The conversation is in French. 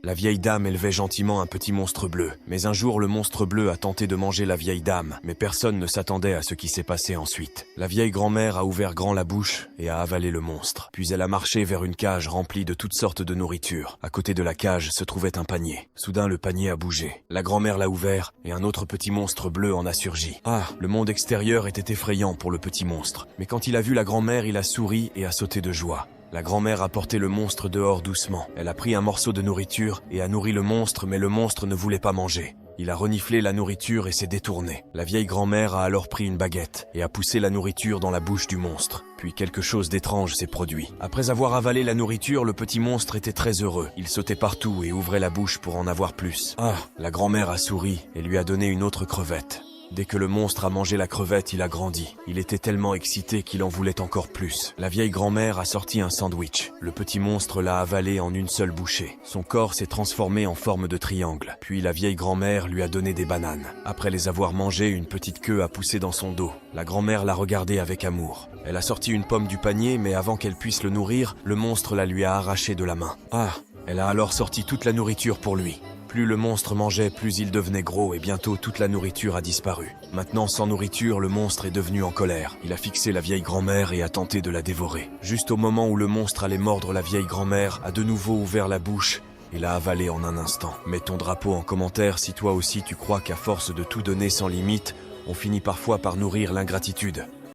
La vieille dame élevait gentiment un petit monstre bleu. Mais un jour, le monstre bleu a tenté de manger la vieille dame. Mais personne ne s'attendait à ce qui s'est passé ensuite. La vieille grand-mère a ouvert grand la bouche et a avalé le monstre. Puis elle a marché vers une cage remplie de toutes sortes de nourriture. À côté de la cage se trouvait un panier. Soudain, le panier a bougé. La grand-mère l'a ouvert et un autre petit monstre bleu en a surgi. Ah, le monde extérieur était effrayant pour le petit monstre. Mais quand il a vu la grand-mère, il a souri et a sauté de joie. La grand-mère a porté le monstre dehors doucement. Elle a pris un morceau de nourriture et a nourri le monstre, mais le monstre ne voulait pas manger. Il a reniflé la nourriture et s'est détourné. La vieille grand-mère a alors pris une baguette et a poussé la nourriture dans la bouche du monstre. Puis quelque chose d'étrange s'est produit. Après avoir avalé la nourriture, le petit monstre était très heureux. Il sautait partout et ouvrait la bouche pour en avoir plus. Ah, la grand-mère a souri et lui a donné une autre crevette. Dès que le monstre a mangé la crevette, il a grandi. Il était tellement excité qu'il en voulait encore plus. La vieille grand-mère a sorti un sandwich. Le petit monstre l'a avalé en une seule bouchée. Son corps s'est transformé en forme de triangle. Puis la vieille grand-mère lui a donné des bananes. Après les avoir mangées, une petite queue a poussé dans son dos. La grand-mère l'a regardé avec amour. Elle a sorti une pomme du panier, mais avant qu'elle puisse le nourrir, le monstre la lui a arrachée de la main. Ah, elle a alors sorti toute la nourriture pour lui. Plus le monstre mangeait, plus il devenait gros et bientôt toute la nourriture a disparu. Maintenant, sans nourriture, le monstre est devenu en colère. Il a fixé la vieille grand-mère et a tenté de la dévorer. Juste au moment où le monstre allait mordre la vieille grand-mère, a de nouveau ouvert la bouche et l'a avalé en un instant. Mets ton drapeau en commentaire si toi aussi tu crois qu'à force de tout donner sans limite, on finit parfois par nourrir l'ingratitude.